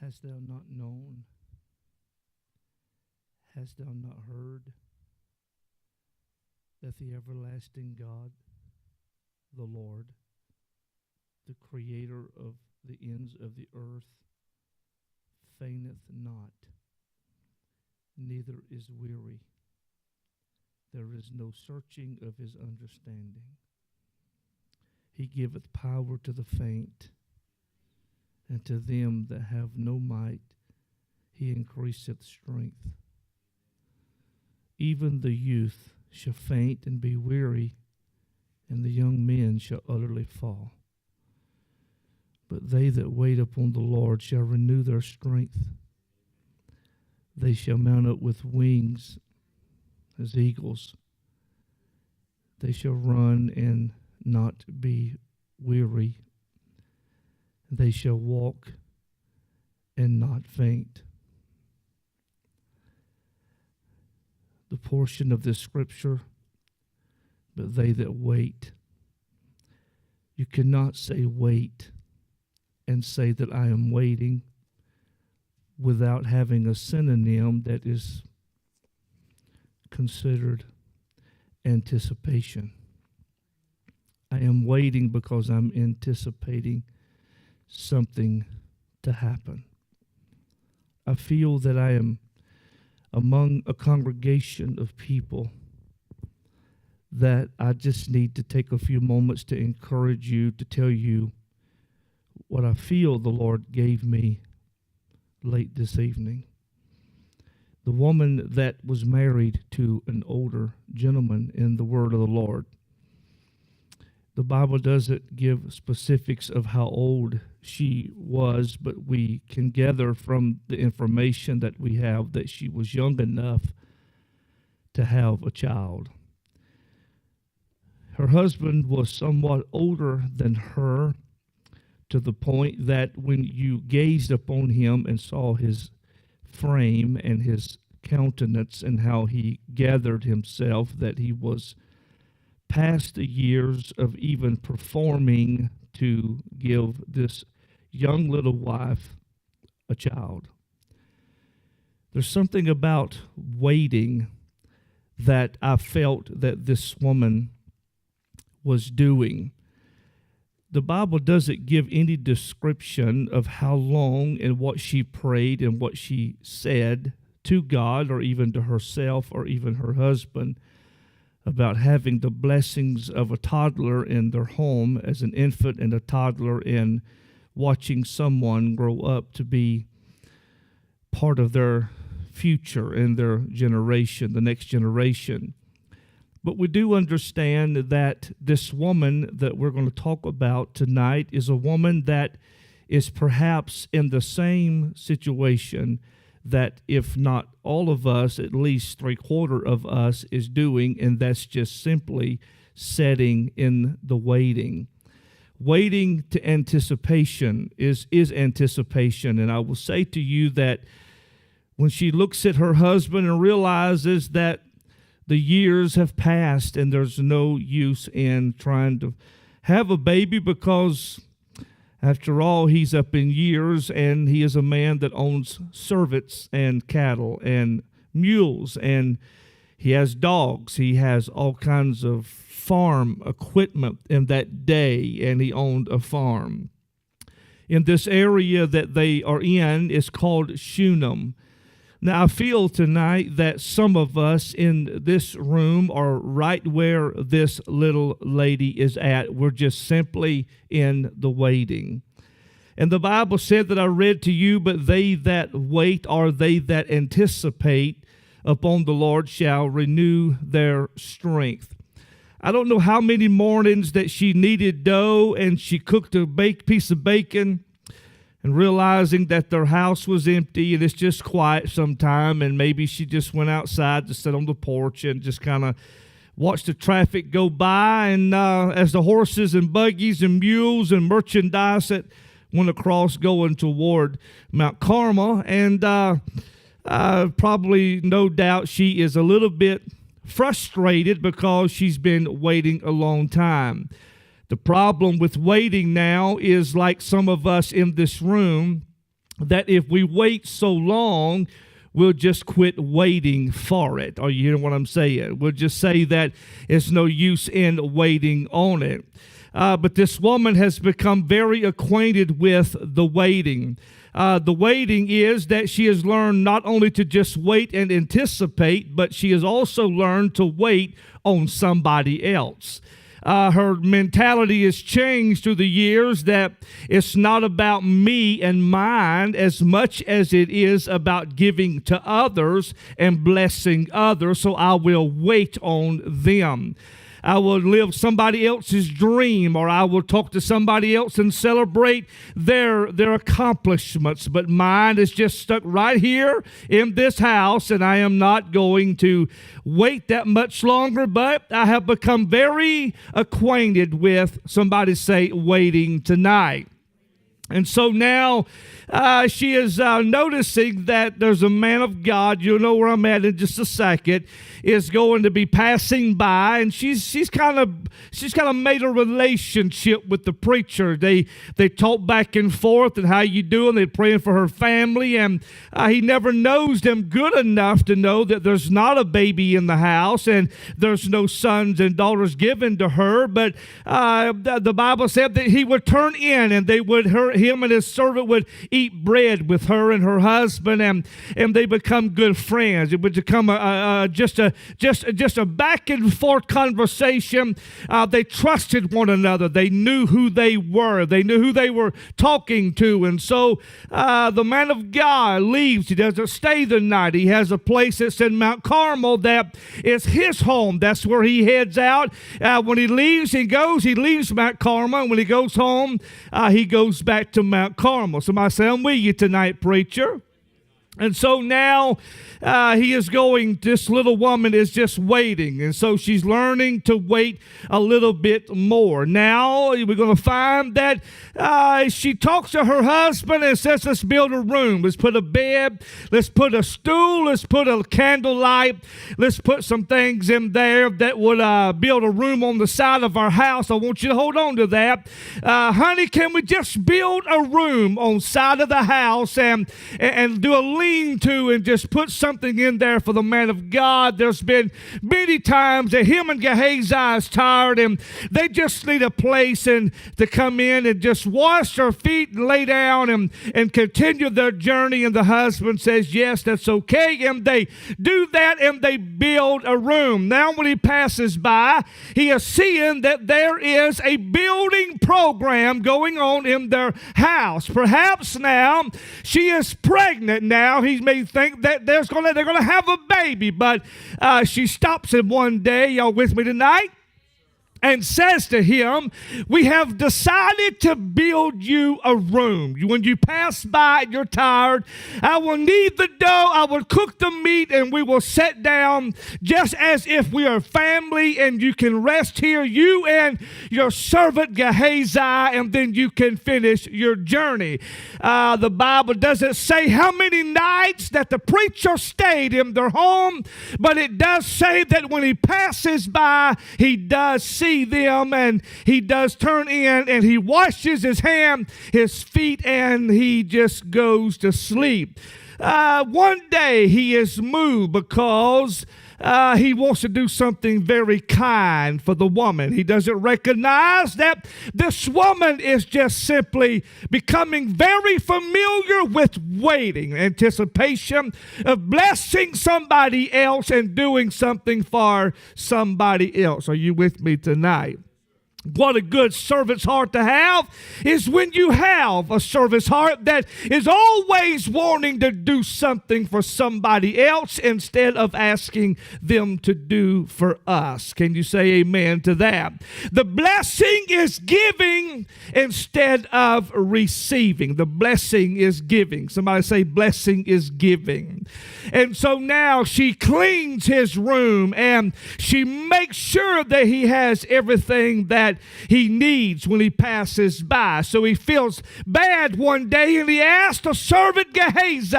Hast thou not known? Hast thou not heard that the everlasting God, the Lord, the creator of the ends of the earth, fainteth not, neither is weary. There is no searching of his understanding. He giveth power to the faint, and to them that have no might he increaseth strength. Even the youth shall faint and be weary, and the young men shall utterly fall. But they that wait upon the Lord shall renew their strength. They shall mount up with wings as eagles. They shall run and not be weary. They shall walk and not faint. The portion of this scripture, but they that wait. You cannot say wait and say that I am waiting without having a synonym that is considered anticipation. I am waiting because I'm anticipating something to happen. I feel that I am among a congregation of people that I just need to take a few moments to encourage you, to tell you what I feel the Lord gave me late this evening. The woman that was married to an older gentleman in the word of the Lord. The Bible doesn't give specifics of how old she was, but we can gather from the information that we have that she was young enough to have a child. Her husband was somewhat older than her, to the point that when you gazed upon him and saw his frame and his countenance and how he gathered himself, that he was past the years of even performing to give this young little wife a child. There's something about waiting that I felt that this woman was doing. The Bible doesn't give any description of how long and what she prayed and what she said to God or even to herself or even her husband about having the blessings of a toddler in their home as an infant and a toddler, and watching someone grow up to be part of their future and their generation, the next generation. But we do understand that this woman that we're going to talk about tonight is a woman that is perhaps in the same situation that, if not all of us, at least 3/4 of us is doing, and that's just simply setting in the waiting. Waiting to anticipation is anticipation. And I will say to you that when she looks at her husband and realizes that the years have passed and there's no use in trying to have a baby, because after all, he's up in years, and he is a man that owns servants and cattle and mules, and he has dogs. He has all kinds of farm equipment in that day, and he owned a farm. In this area that they are in is called Shunem. Now, I feel tonight that some of us in this room are right where this little lady is at. We're just simply in the waiting. And the Bible said that I read to you, but they that wait, or they that anticipate upon the Lord, shall renew their strength. I don't know how many mornings that she kneaded dough and she cooked a piece of bacon, and realizing that their house was empty and it's just quiet sometime, and maybe she just went outside to sit on the porch and just kind of watch the traffic go by, and as the horses and buggies and mules and merchandise that went across going toward Mount Carmel, and probably no doubt she is a little bit frustrated because she's been waiting a long time. The problem with waiting now is, like some of us in this room, that if we wait so long, we'll just quit waiting for it. Or you know what I'm saying? We'll just say that it's no use in waiting on it. But this woman has become very acquainted with the waiting. The waiting is that she has learned not only to just wait and anticipate, but she has also learned to wait on somebody else. Her mentality has changed through the years, that it's not about me and mine as much as it is about giving to others and blessing others, so I will wait on them. I will live somebody else's dream, or I will talk to somebody else and celebrate their accomplishments. But mine is just stuck right here in this house, and I am not going to wait that much longer. But I have become very acquainted with, somebody say, waiting tonight. And so now she is noticing that there's a man of God, you'll know where I'm at in just a second, is going to be passing by, and she's kind of made a relationship with the preacher. They talk back and forth, and how you doing? They're praying for her family, and he never knows them good enough to know that there's not a baby in the house, and there's no sons and daughters given to her. But the Bible said that he would turn in, and him and his servant would eat bread with her and her husband, and they become good friends. It would become just a back and forth conversation. They trusted one another. They knew who they were. They knew who they were talking to. And so the man of God leaves. He doesn't stay the night. He has a place that's in Mount Carmel that is his home. That's where he heads out. When he leaves, he leaves Mount Carmel. And when he goes home, he goes back to Mount Carmel. Somebody say, I'm with you tonight, preacher. And so now this little woman is just waiting. And so she's learning to wait a little bit more. Now we're going to find that she talks to her husband and says, let's build a room. Let's put a bed. Let's put a stool. Let's put a candlelight. Let's put some things in there that would build a room on the side of our house. I want you to hold on to that. Honey, can we just build a room on side of the house and do a lean-to and just put something in there for the man of God? There's been many times that him and Gehazi is tired, and they just need a place to come in and just wash their feet and lay down and continue their journey. And the husband says, yes, that's okay. And they do that, and they build a room. Now when he passes by, he is seeing that there is a building program going on in their house. Perhaps now she is pregnant now. He may think that they're going to have a baby, but she stops him one day. Y'all with me tonight? And says to him, we have decided to build you a room. When you pass by and you're tired, I will knead the dough, I will cook the meat, and we will sit down just as if we are family, and you can rest here, you and your servant Gehazi, and then you can finish your journey. The Bible doesn't say how many nights that the preacher stayed in their home, but it does say that when he passes by, he does see them, and he does turn in, and he washes his hand, his feet, and he just goes to sleep. One day he is moved because he wants to do something very kind for the woman. He doesn't recognize that this woman is just simply becoming very familiar with waiting, anticipation of blessing somebody else and doing something for somebody else. Are you with me tonight? What a good servant's heart to have is when you have a servant's heart that is always wanting to do something for somebody else instead of asking them to do for us. Can you say amen to that? The blessing is giving instead of receiving. The blessing is giving. Somebody say blessing is giving. And so now she cleans his room, and she makes sure that he has everything that he needs when he passes by. So he feels bad one day, and he asked the servant Gehazi,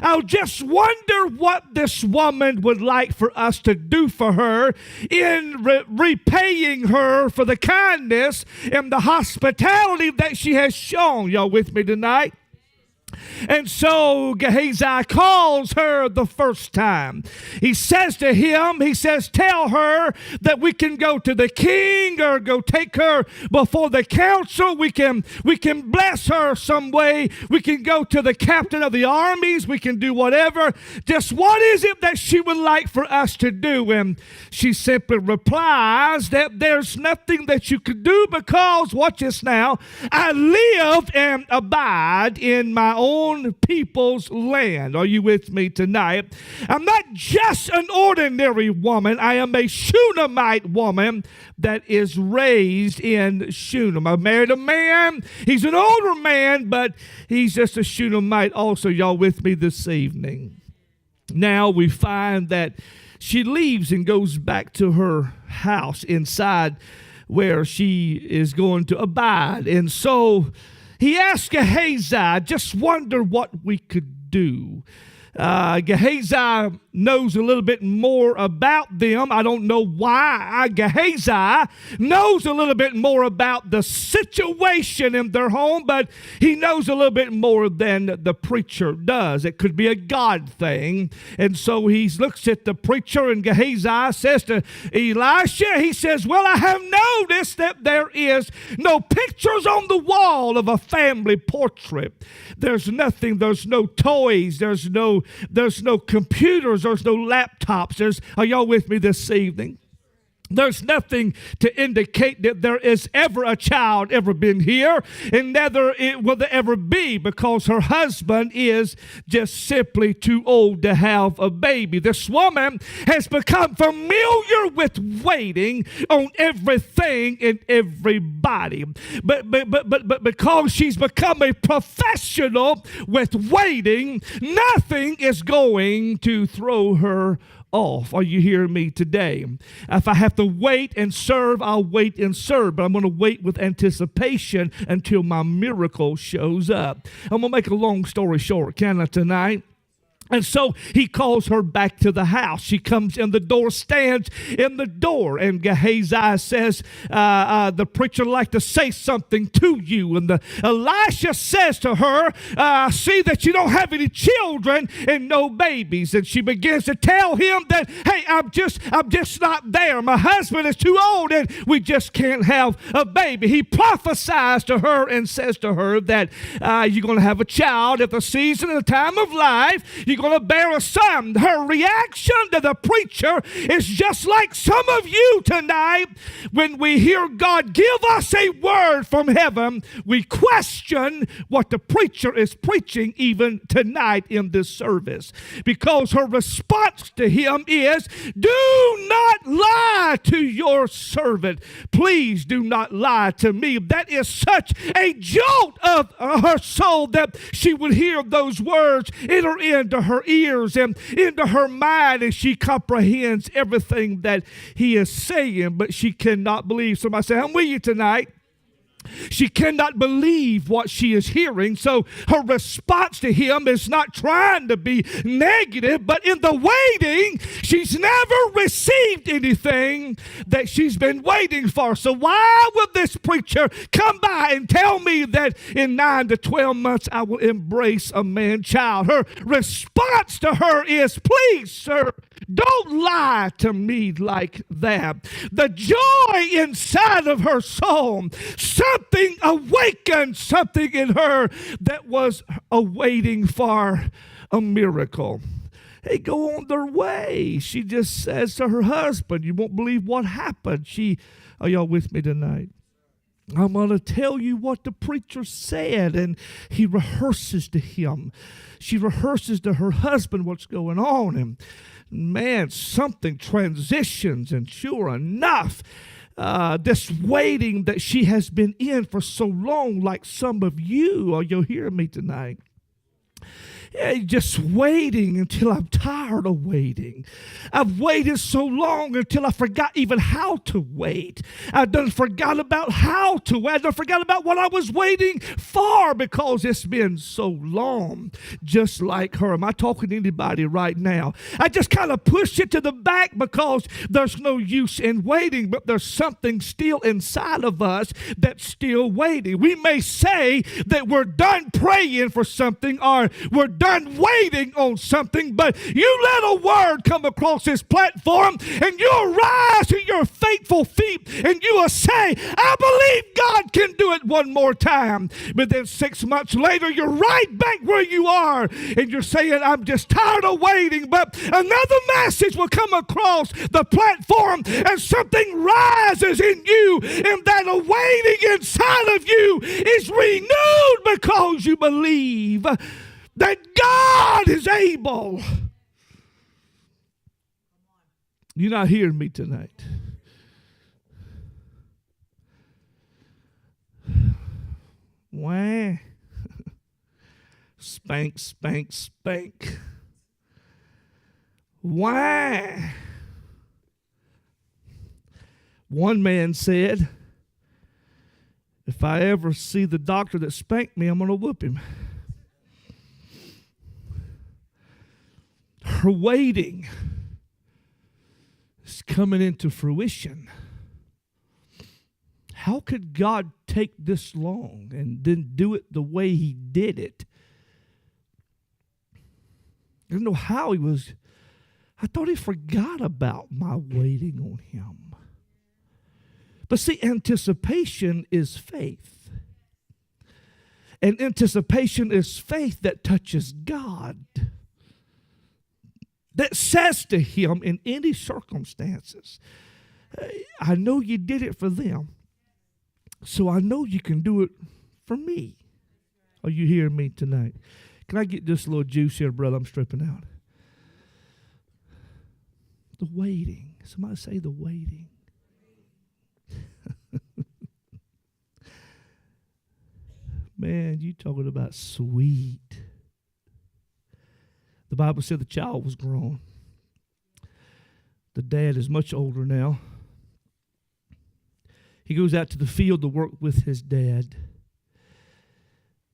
I'll just wonder what this woman would like for us to do for her in repaying her for the kindness and the hospitality that she has shown. Y'all with me tonight? And so Gehazi calls her the first time. He says to him, he says, tell her that we can go to the king or go take her before the council. We can bless her some way. We can go to the captain of the armies. We can do whatever. Just what is it that she would like for us to do? And she simply replies that there's nothing that you could do because, watch this now, I live and abide in my own people's land. Are you with me tonight? I'm not just an ordinary woman. I am a Shunammite woman that is raised in Shunem. I married a man. He's an older man, but he's just a Shunammite also. Y'all with me this evening? Now we find that she leaves and goes back to her house inside where she is going to abide. And so he asked Gehazi, just wonder what we could do. Gehazi knows a little bit more about them. I don't know why. Gehazi knows a little bit more about the situation in their home, but he knows a little bit more than the preacher does. It could be a God thing. And so he looks at the preacher, and Gehazi says to Elisha, he says, well, I have noticed that there is no pictures on the wall of a family portrait. There's nothing, there's no toys, there's no computers, there's no laptops. Are y'all with me this evening? There's nothing to indicate that there is ever a child ever been here, and neither will there ever be, because her husband is just simply too old to have a baby. This woman has become familiar with waiting on everything and everybody. But because she's become a professional with waiting, nothing is going to throw her off. Are you hearing me today? If I have to wait and serve, I'll wait and serve, but I'm going to wait with anticipation until my miracle shows up. I'm going to make a long story short, can I, tonight? And so he calls her back to the house. She comes in the door, stands in the door, and Gehazi says, the preacher would like to say something to you. And Elisha says to her, see that you don't have any children and no babies. And she begins to tell him that, hey, I'm just not there. My husband is too old and we just can't have a baby. He prophesies to her and says to her that you're going to have a child at the season and the time of life. You're going to bear a son. Her reaction to the preacher is just like some of you tonight. When we hear God give us a word from heaven, we question what the preacher is preaching even tonight in this service, because her response to him is, do not lie to your servant. Please do not lie to me. That is such a jolt of her soul that she would hear those words enter into her ears and into her mind, and she comprehends everything that he is saying, but she cannot believe. Somebody say, I'm with you tonight. She cannot believe what she is hearing, so her response to him is not trying to be negative, but in the waiting, she's never received anything that she's been waiting for. So why would this preacher come by and tell me that in 9 to 12 months I will embrace a man-child? Her response to her is, please, sir, don't lie to me like that. The joy inside of her soul, something awakened something in her that was awaiting for a miracle. They go on their way. She just says to her husband, you won't believe what happened. Are y'all with me tonight? I'm going to tell you what the preacher said. And he rehearses to him. She rehearses to her husband what's going on. And man, something transitions. And sure enough, this waiting that she has been in for so long, like some of you, are you hearing me tonight? just waiting until I'm tired of waiting. I've waited so long until I forgot even how to wait. I done forgot about how to wait. I done forgot about what I was waiting for because it's been so long. Just like her. Am I talking to anybody right now? I just kind of pushed it to the back because there's no use in waiting, but there's something still inside of us that's still waiting. We may say that we're done praying for something or we're done waiting on something, but you let a word come across this platform and you'll rise to your faithful feet and you will say, I believe God can do it one more time. But then 6 months later, you're right back where you are and you're saying, I'm just tired of waiting. But another message will come across the platform and something rises in you, and that awaiting inside of you is renewed because you believe that God is able. You're not hearing me tonight. Wah. Spank, spank, spank. Why? One man said, if I ever see the doctor that spanked me, I'm going to whoop him. Her waiting is coming into fruition. How could God take this long and then do it the way he did it? I don't know how he was. I thought he forgot about my waiting on him. But see, anticipation is faith. And anticipation is faith that touches God. That says to him in any circumstances, I know you did it for them, so I know you can do it for me. Are you hearing me tonight? Can I get just a little juice here, brother? I'm stripping out. The waiting. Somebody say the waiting. Man, you talking about sweet. The Bible said the child was grown. The dad is much older now. He goes out to the field to work with his dad.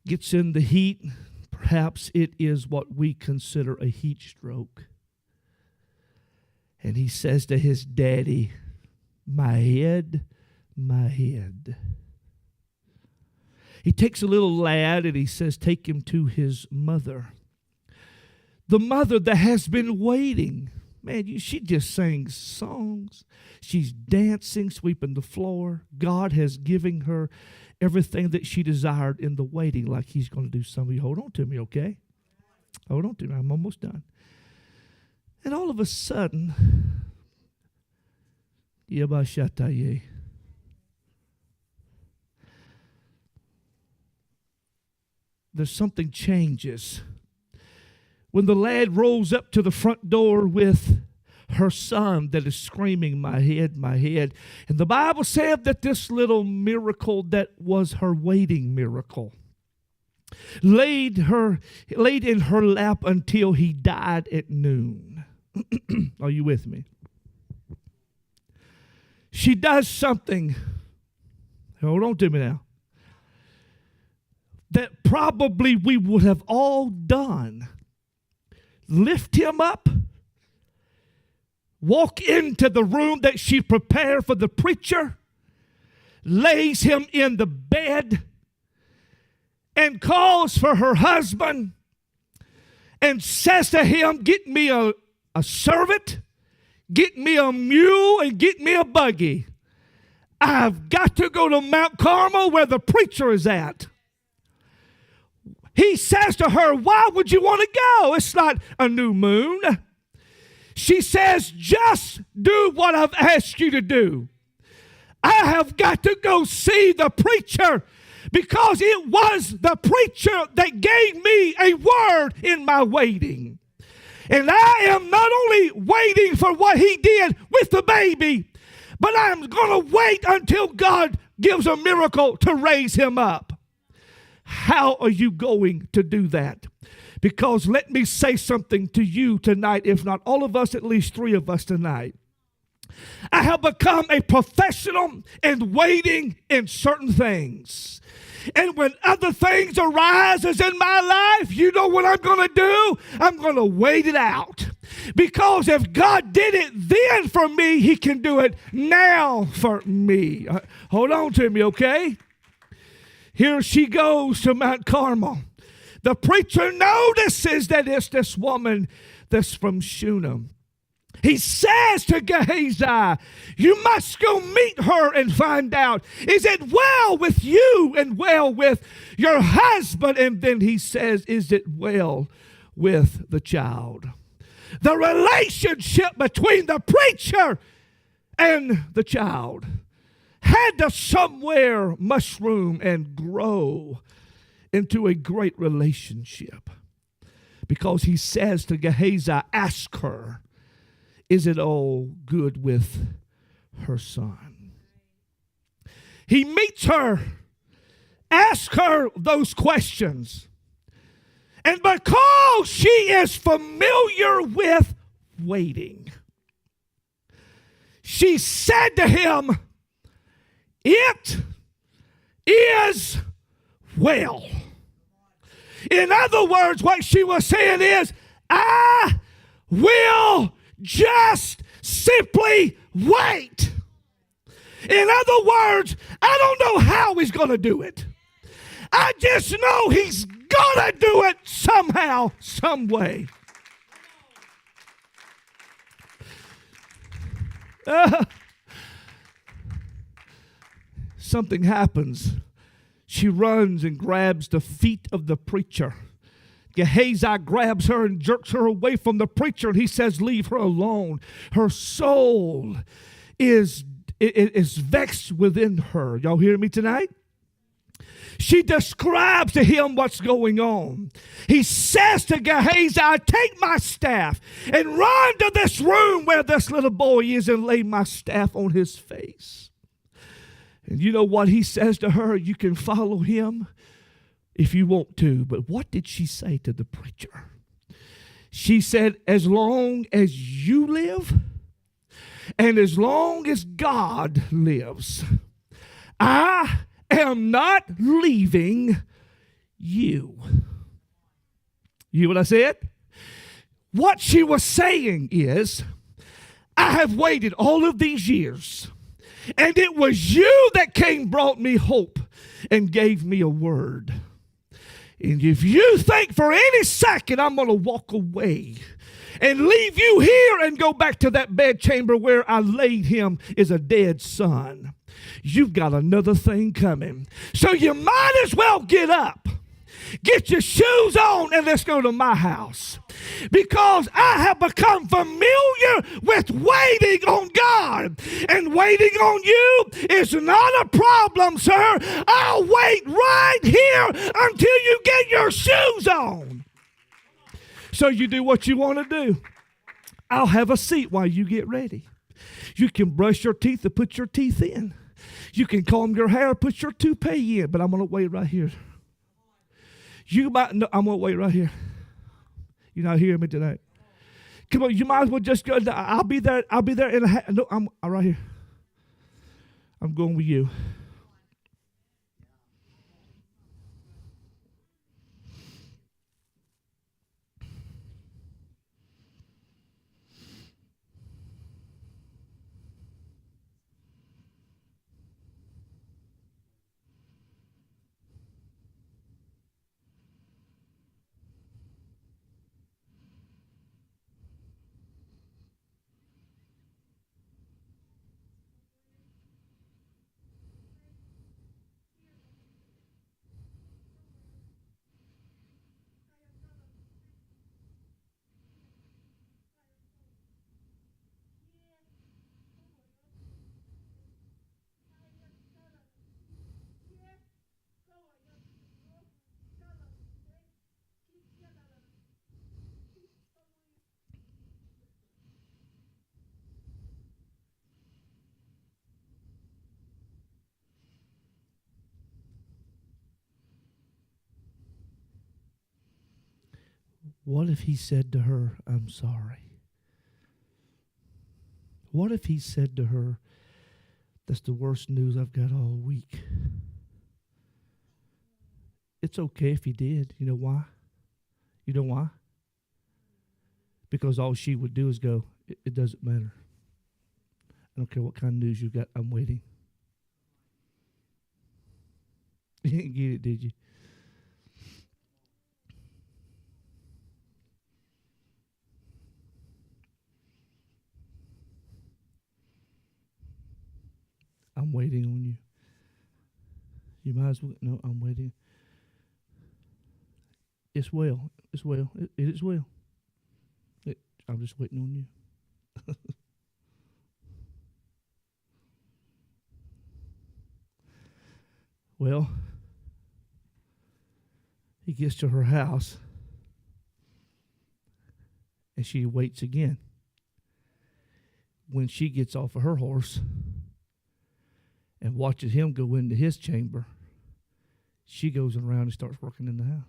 Gets in the heat. Perhaps it is what we consider a heat stroke. And he says to his daddy, my head, my head. He takes a little lad and he says, take him to his mother. The mother that has been waiting. Man, she just sings songs. She's dancing, sweeping the floor. God has given her everything that she desired in the waiting, like he's going to do something. Hold on to me, okay? Hold on to me. I'm almost done. And all of a sudden, Yabashataye. There's something changes. When the lad rolls up to the front door with her son that is screaming, my head, my head. And the Bible said that this little miracle that was her waiting miracle laid in her lap until he died at noon. Are you with me? She does something. Hold on to me now. That probably we would have all done. Lift him up. Walk into the room that she prepared for the preacher. Lays him in the bed. And calls for her husband. And says to him, get me a servant. Get me a mule and get me a buggy. I've got to go to Mount Carmel where the preacher is at. He says to her, why would you want to go? It's not a new moon. She says, just do what I've asked you to do. I have got to go see the preacher because it was the preacher that gave me a word in my waiting. And I am not only waiting for what he did with the baby, but I'm going to wait until God gives a miracle to raise him up. How are you going to do that? Because let me say something to you tonight, if not all of us, at least three of us tonight. I have become a professional in waiting in certain things. And when other things arises in my life, you know what I'm going to do? I'm going to wait it out. Because if God did it then for me, he can do it now for me. Hold on to me, okay? Here she goes to Mount Carmel. The preacher notices that it's this woman that's from Shunem. He says to Gehazi, you must go meet her and find out, is it well with you and well with your husband? And then he says, is it well with the child? The relationship between the preacher and the child had to somewhere mushroom and grow into a great relationship. Because he says to Gehazi, ask her, is it all good with her son? He meets her, asks her those questions. And because she is familiar with waiting, she said to him, it is well. In other words, what she was saying is, I will just simply wait. In other words, I don't know how he's going to do it. I just know he's going to do it somehow, some way. Something happens. She runs and grabs the feet of the preacher. Gehazi grabs her and jerks her away from the preacher, and he says, leave her alone. Her soul is vexed within her. Y'all hear me tonight? She describes to him what's going on. He says to Gehazi, take my staff and run to this room where this little boy is and lay my staff on his face. And you know what he says to her? You can follow him if you want to. But what did she say to the preacher? She said, as long as you live and as long as God lives, I am not leaving you. You hear what I said? What she was saying is, I have waited all of these years, and it was you that brought me hope and gave me a word. And if you think for any second I'm going to walk away and leave you here and go back to that bedchamber where I laid him as a dead son, you've got another thing coming. So you might as well get up, get your shoes on, and let's go to my house. Because I have become familiar with waiting on God. And waiting on you is not a problem, sir. I'll wait right here until you get your shoes on. So you do what you want to do. I'll have a seat while you get ready. You can brush your teeth and put your teeth in. You can comb your hair, put your toupee in. But I'm going to wait right here. I'm going to wait right here. You're not hearing me tonight. Come on, you might as well just go. I'll be there. I'll be there in a no, I'm right here. I'm going with you. What if he said to her, I'm sorry? What if he said to her, that's the worst news I've got all week? It's okay if he did. You know why? You know why? Because all she would do is go, it doesn't matter. I don't care what kind of news you got, I'm waiting. You didn't get it, did you? I'm waiting on you. You might as well. No, I'm waiting. It's well. It's well. It is well. I'm just waiting on you. Well, he gets to her house, and she waits again. When she gets off of her horse and watches him go into his chamber, she goes around and starts working in the house.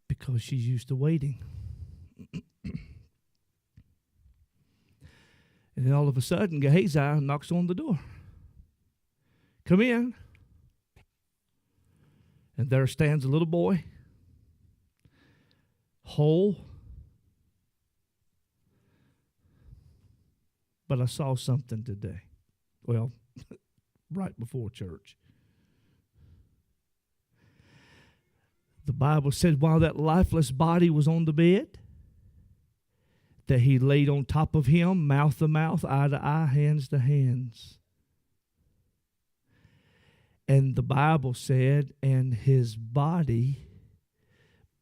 Because she's used to waiting. And then all of a sudden, Gehazi knocks on the door. Come in. And there stands a little boy, whole. But I saw something today. Well, right before church. The Bible said while that lifeless body was on the bed, that he laid on top of him, mouth to mouth, eye to eye, hands to hands. And the Bible said, and his body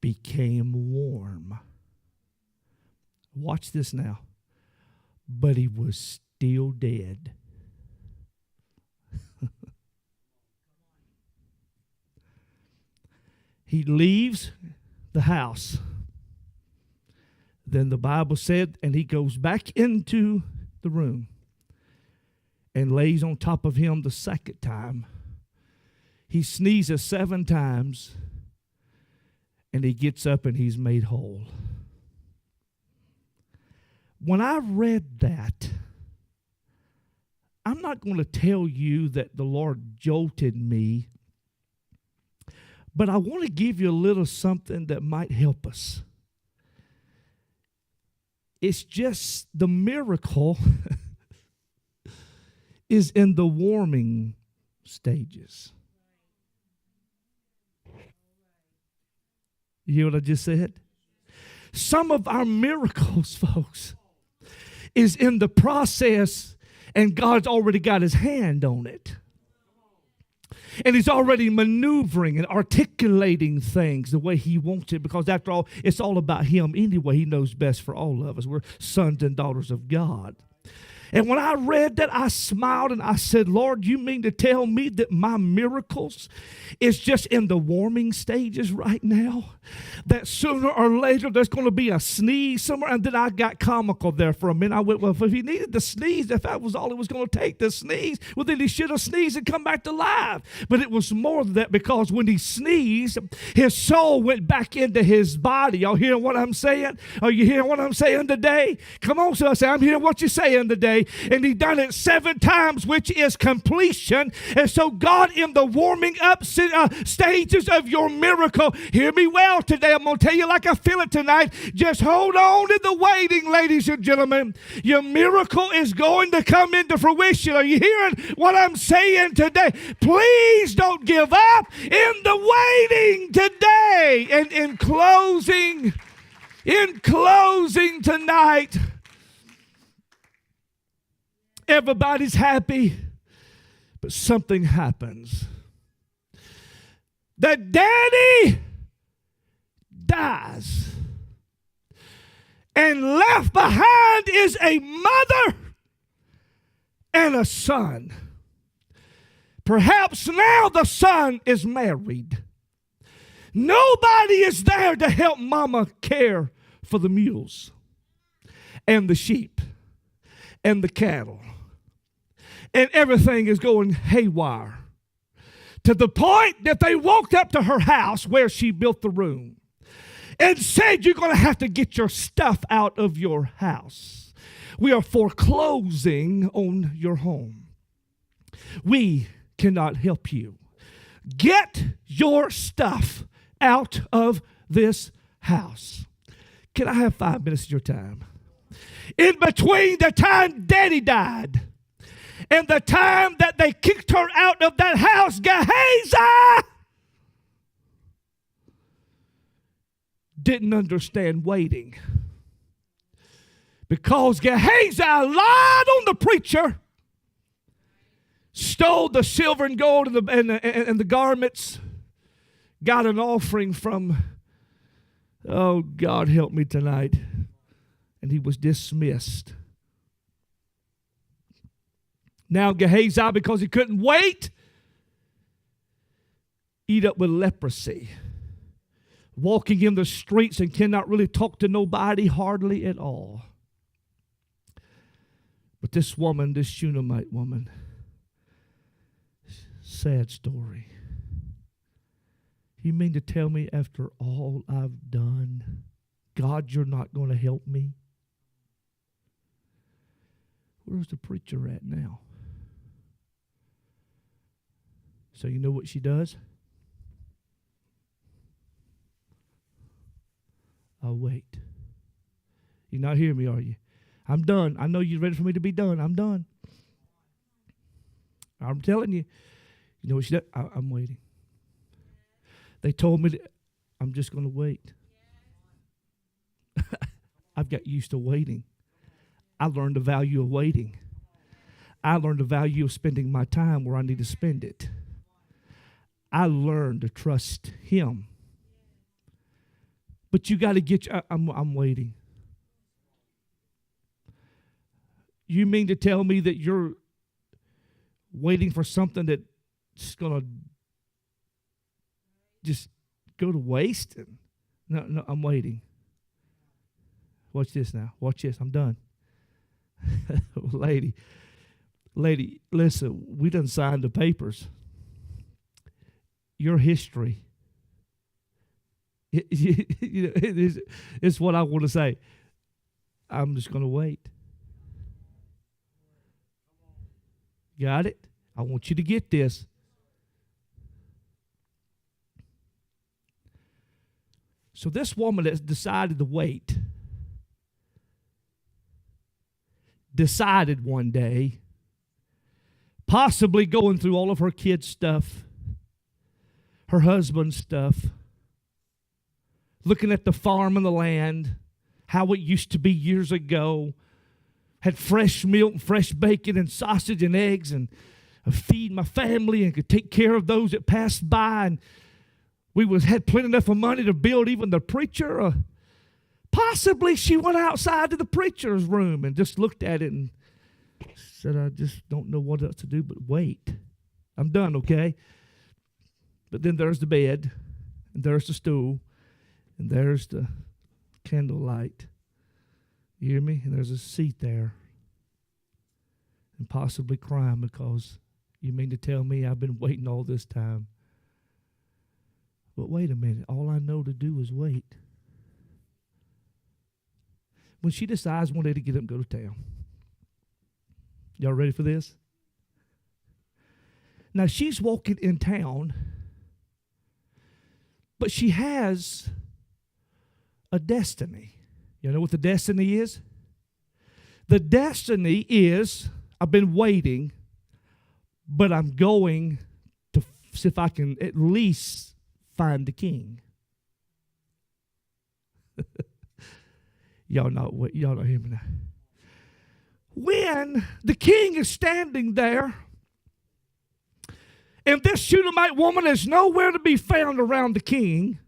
became warm. Watch this now. But he was still dead. He leaves the house. Then the Bible said, and he goes back into the room and lays on top of him the second time. He sneezes 7 times, and he gets up and he's made whole. When I read that, I'm not going to tell you that the Lord jolted me, but I want to give you a little something that might help us. It's just the miracle is in the warming stages. You hear what I just said? Some of our miracles, folks, is in the process, and God's already got his hand on it. And he's already maneuvering and articulating things the way he wants it, because after all, it's all about him anyway. He knows best for all of us. We're sons and daughters of God. And when I read that, I smiled and I said, Lord, you mean to tell me that my miracles is just in the warming stages right now? That sooner or later there's going to be a sneeze somewhere? And then I got comical there for a minute. I went, well, if he needed to sneeze, if that was all it was going to take to sneeze, well, then he should have sneezed and come back to life. But it was more than that, because when he sneezed, his soul went back into his body. Y'all hearing what I'm saying? Are you hearing what I'm saying today? Come on, so I say, I'm hearing what you're saying today. And he done it 7 times, which is completion. And so God, in the warming up stages of your miracle, hear me well today. I'm going to tell you like I feel it tonight. Just hold on to the waiting, ladies and gentlemen. Your miracle is going to come into fruition. Are you hearing what I'm saying today? Please don't give up in the waiting today. And in closing tonight, everybody's happy, but something happens. That daddy dies, and left behind is a mother and a son. Perhaps now the son is married. Nobody is there to help mama care for the mules and the sheep and the cattle and everything is going haywire. To the point that they walked up to her house where she built the room and said, you're going to have to get your stuff out of your house. We are foreclosing on your home. We cannot help you. Get your stuff out of this house. Can I have 5 minutes of your time? In between the time Daddy died and the time that they kicked her out of that house, Gehazi didn't understand waiting. Because Gehazi lied on the preacher, stole the silver and gold and the garments, got an offering from, oh, God help me tonight, and he was dismissed. Now Gehazi, because he couldn't wait, eat up with leprosy, walking in the streets and cannot really talk to nobody hardly at all. But this woman, this Shunammite woman, sad story. You mean to tell me after all I've done, God, you're not going to help me? Where's the preacher at now? So you know what she does? I'll wait. You're not hearing me, are you? I'm done. I know you're ready for me to be done. I'm done. I'm telling you. You know what she did? I'm waiting. They told me that I'm just going to wait. I've got used to waiting. I learned the value of waiting. I learned the value of spending my time where I need to spend it. I learned to trust Him. But you got to get, I'm waiting. You mean to tell me that you're waiting for something that's going to just go to waste? No, I'm waiting. Watch this now. Watch this. I'm done. Lady, listen, we done signed the papers. Your history. It's what I want to say. I'm just going to wait. Got it? I want you to get this. So this woman that's decided to wait, decided one day, possibly going through all of her kids' stuff, her husband's stuff, looking at the farm and the land, how it used to be years ago, had fresh milk and fresh bacon and sausage and eggs and feed my family and could take care of those that passed by, and we had plenty enough of money to build even the preacher. Possibly she went outside to the preacher's room and just looked at it and said, I just don't know what else to do but wait. I'm done, okay? But then there's the bed, and there's the stool, and there's the candlelight. You hear me? And there's a seat there. And possibly crying because you mean to tell me I've been waiting all this time. But wait a minute. All I know to do is wait. When she decides one day to get up and go to town. Y'all ready for this? Now she's walking in town, but she has a destiny. You know what the destiny is? The destiny is, I've been waiting, but I'm going to see if I can at least find the king. Y'all not hear me now. When the king is standing there, and this Shunammite woman is nowhere to be found around the king,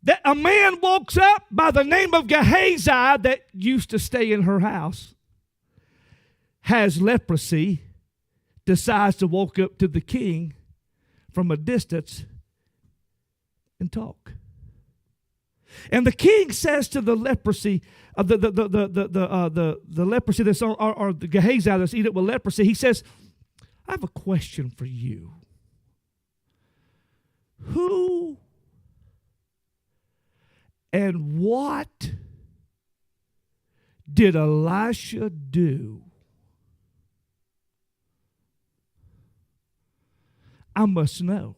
that a man walks up by the name of Gehazi that used to stay in her house, has leprosy, decides to walk up to the king from a distance and talk. And the king says to the leprosy, the leprosy that's or the Gehazi that's eaten with leprosy, he says, I have a question for you. Who and what did Elisha do? I must know.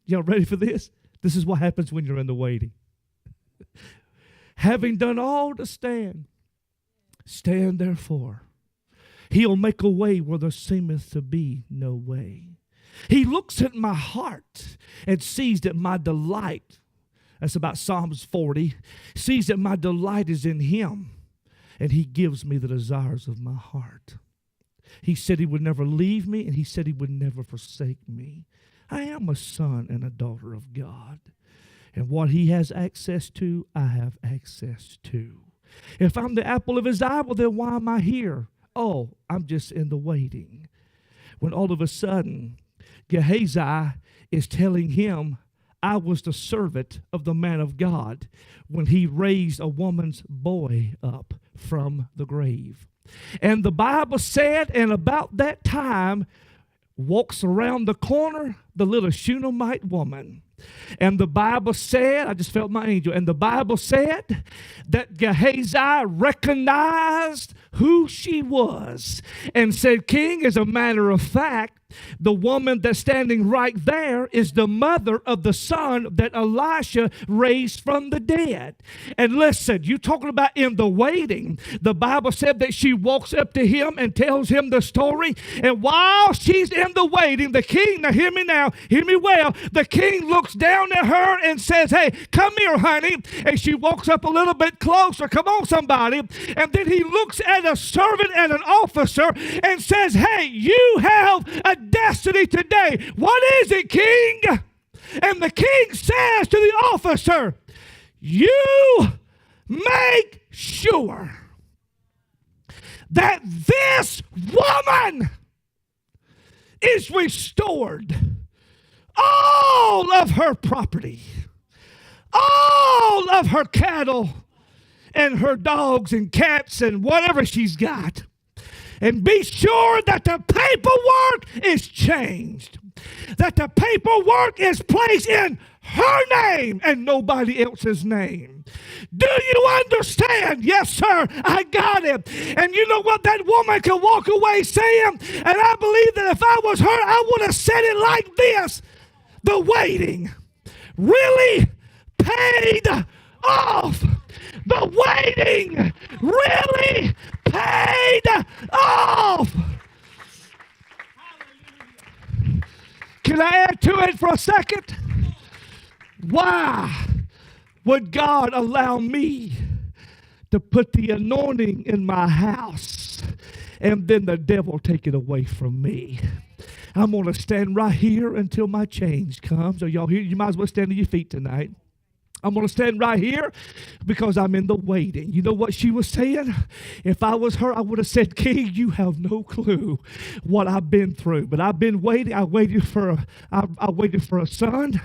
Y'all ready for this? This is what happens when you're in the waiting. Having done all to stand, stand therefore. He'll make a way where there seemeth to be no way. He looks at my heart and sees that my delight, that's about Psalms 40, sees that my delight is in him, and he gives me the desires of my heart. He said he would never leave me, and he said he would never forsake me. I am a son and a daughter of God. And what he has access to, I have access to. If I'm the apple of his eye, well, then why am I here? Oh, I'm just in the waiting. When all of a sudden, Gehazi is telling him, I was the servant of the man of God when he raised a woman's boy up from the grave. And the Bible said, and about that time, walks around the corner the little Shunammite woman. And the Bible said, I just felt my angel, and the Bible said that Gehazi recognized who she was and said, King, as a matter of fact, the woman that's standing right there is the mother of the son that Elisha raised from the dead. And listen, you talking about in the waiting, the Bible said that she walks up to him and tells him the story. And while she's in the waiting, the king, now hear me now, hear me well, the king looks down at her and says, hey, come here, honey. And she walks up a little bit closer. Come on, somebody. And then he looks at a servant and an officer and says, hey, you have a destiny today. What is it, king? And the king says to the officer, you make sure that this woman is restored all of her property, all of her cattle and her dogs and cats and whatever she's got. And be sure that the paperwork is changed, that the paperwork is placed in her name and nobody else's name. Do you understand? Yes, sir, I got it. And you know what? That woman can walk away saying, and I believe that if I was her, I would have said it like this: the waiting really paid off. The waiting really paid off. Can I add to it for a second? Why would God allow me to put the anointing in my house and then the devil take it away from me? I'm going to stand right here until my change comes. Are y'all here? You might as well stand to your feet tonight. I'm going to stand right here because I'm in the waiting. You know what she was saying? If I was her, I would have said, King, you have no clue what I've been through. But I've been waiting. I waited for a son,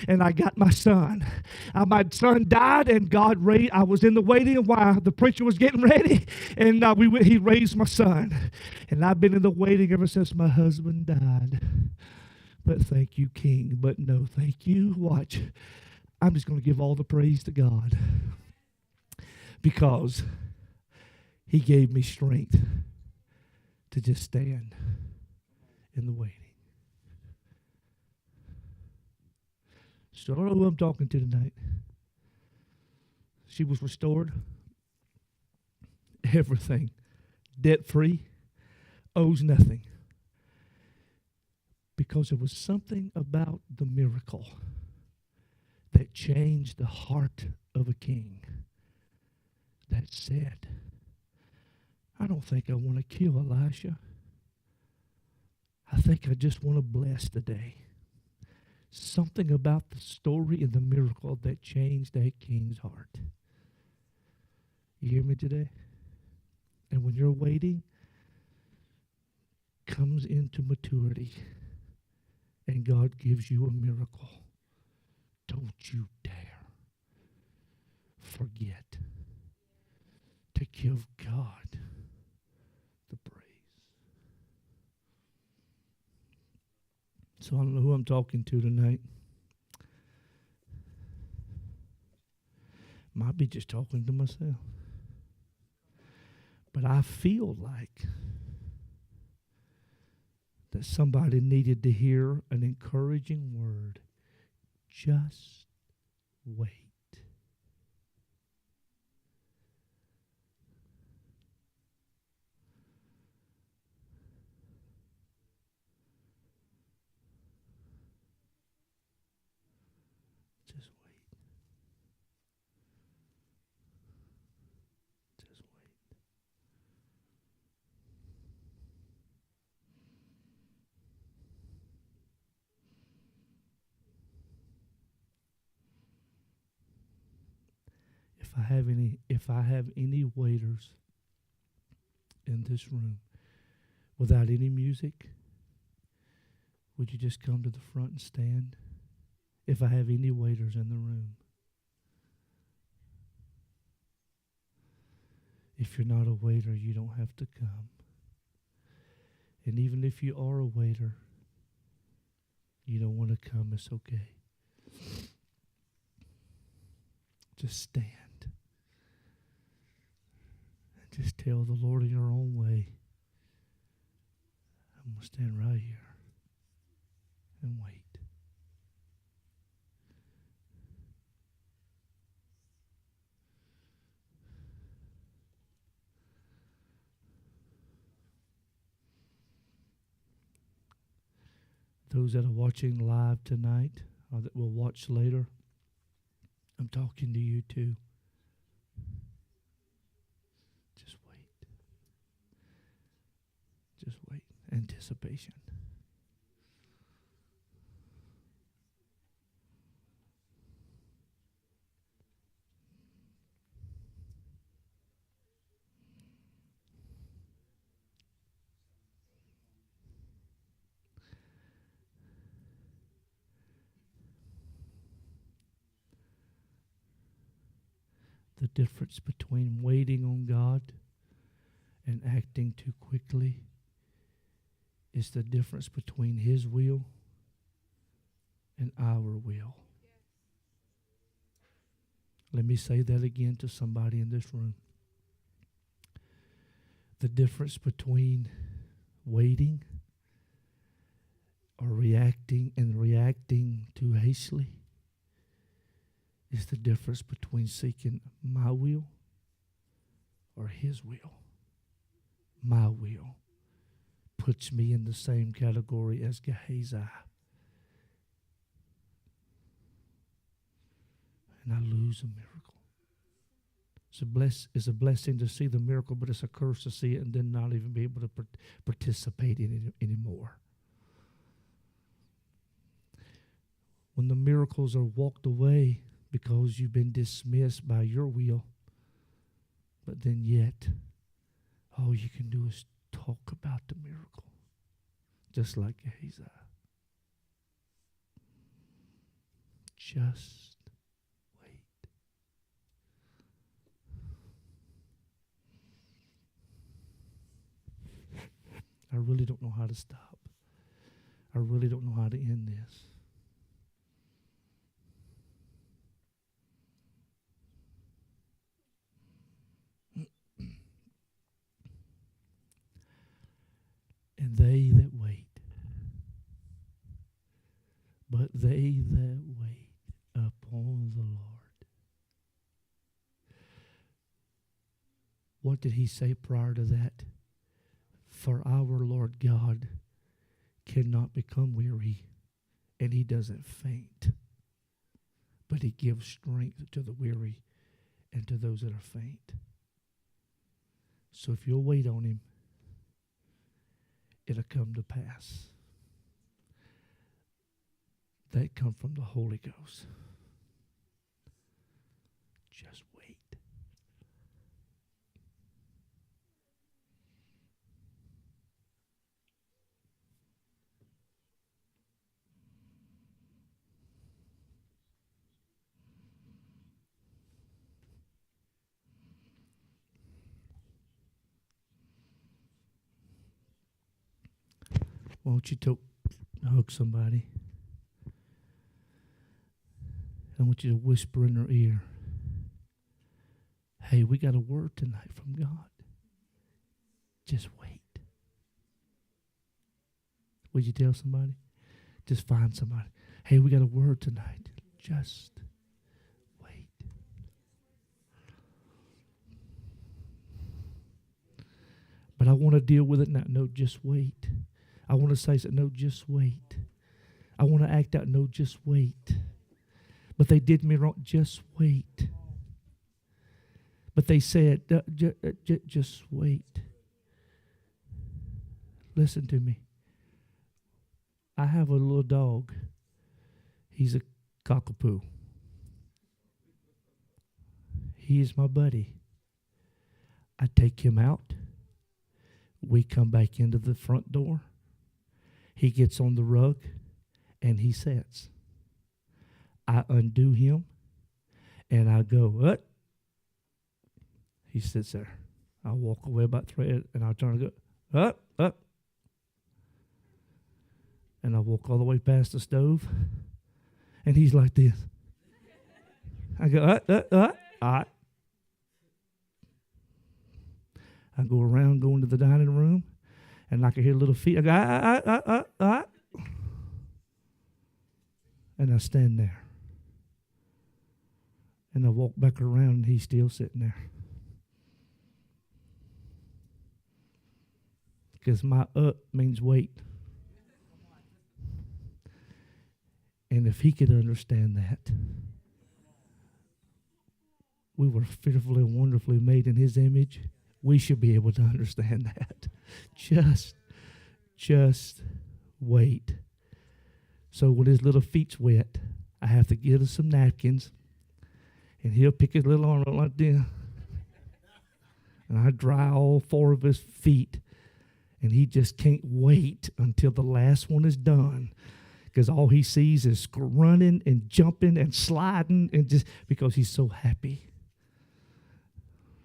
and I got my son. My son died, and God raised. I was in the waiting while the preacher was getting ready, and he raised my son. And I've been in the waiting ever since my husband died. But thank you, King. But no, thank you. Watch. I'm just going to give all the praise to God because he gave me strength to just stand in the waiting. So I don't know who I'm talking to tonight. She was restored. Everything. Debt-free. Owes nothing. Because there was something about the miracle that changed the heart of a king that said, I don't think I want to kill Elisha. I think I just want to bless today. Something about the story and the miracle that changed that king's heart. You hear me today? And when you're waiting, comes into maturity, and God gives you a miracle. Don't you dare forget to give God the praise. So I don't know who I'm talking to tonight. Might be just talking to myself. But I feel like that somebody needed to hear an encouraging word. Just wait. Just wait. Just wait. If I have any waiters in this room without any music, would you just come to the front and stand? If I have any waiters in the room. If you're not a waiter, you don't have to come. And even if you are a waiter, you don't want to come, it's okay. Just stand. And just tell the Lord in your own way, I'm going to stand right here and wait. Those that are watching live tonight or that will watch later, I'm talking to you too. Just wait. Just wait. Anticipation. The difference between waiting on God and acting too quickly is the difference between His will and our will. Let me say that again to somebody in this room. The difference between waiting or reacting too hastily is the difference between seeking my will or His will. My will puts me in the same category as Gehazi. And I lose a miracle. It's a blessing to see the miracle, but it's a curse to see it and then not even be able to participate in it anymore. When the miracles are walked away because you've been dismissed by your will, but then yet all you can do is talk about the miracle, just like Gehazi. Just wait. I really don't know how to stop. I really don't know how to end this. And they that wait, but they that wait upon the Lord. What did he say prior to that? For our Lord God cannot become weary, and He doesn't faint, but He gives strength to the weary and to those that are faint. So if you'll wait on Him, it'll come to pass. That come from the Holy Ghost. Just wait. Why don't you hug somebody? I want you to whisper in their ear, hey, we got a word tonight from God. Just wait. Would you tell somebody? Just find somebody. Hey, we got a word tonight. Just wait. But I want to deal with it now. No, just wait. I want to say, no, just wait. I want to act out. No, just wait. But they did me wrong. Just wait. But they said, just wait. Listen to me. I have a little dog. He's a cockapoo. He is my buddy. I take him out. We come back into the front door. He gets on the rug and he sits. I undo him and I go, what? He sits there. I walk away about 3 and I turn and go, up. And I walk all the way past the stove, and he's like this. I go, all right. I go around, go into the dining room, and I can hear little feet. I go, all right. And I stand there. And I walk back around, and he's still sitting there. Because my up means wait. And if he could understand that, we were fearfully and wonderfully made in his image. We should be able to understand that. Just wait. So when his little feet's wet, I have to get him some napkins, and he'll pick his little arm up like this. And I dry all 4 of his feet, and he just can't wait until the last one is done. Because all he sees is running and jumping and sliding, and just because he's so happy.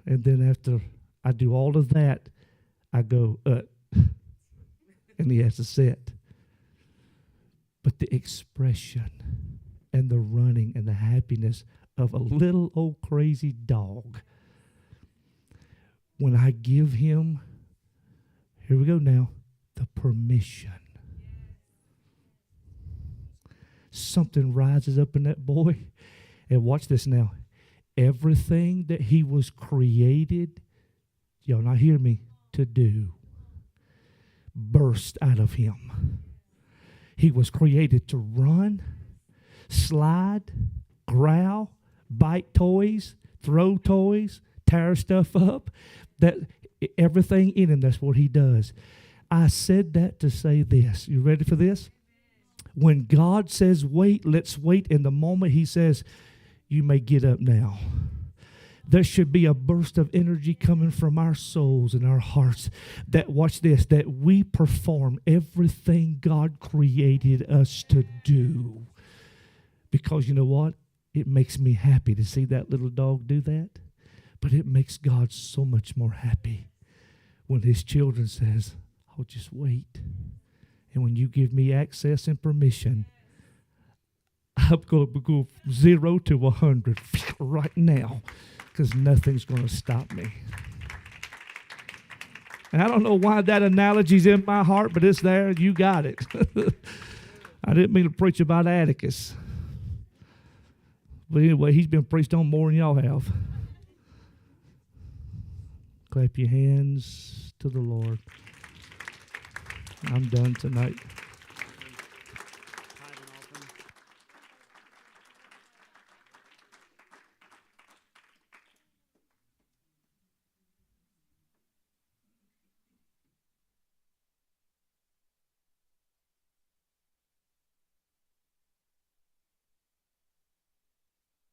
And then after I do all of that, I go, and he has to sit. But the expression and the running and the happiness of a little old crazy dog, when I give him, here we go now, the permission. Something rises up in that boy. And watch this now. Everything that he was created, y'all not hear me, to do, burst out of him. He was created to run, slide, growl, bite toys, throw toys, tear stuff up. That everything in him, that's what he does. I said that to say this. You ready for this? When God says wait, let's wait. In the moment he says, you may get up now. There should be a burst of energy coming from our souls and our hearts that, watch this, that we perform everything God created us to do. Because you know what? It makes me happy to see that little dog do that. But it makes God so much more happy when his children says, oh, just wait. And when you give me access and permission, I'm going to go 0 to 100 right now, because nothing's going to stop me. And I don't know why that analogy's in my heart, but it's there. You got it. I didn't mean to preach about Atticus. But anyway, he's been preached on more than y'all have. Clap your hands to the Lord. I'm done tonight.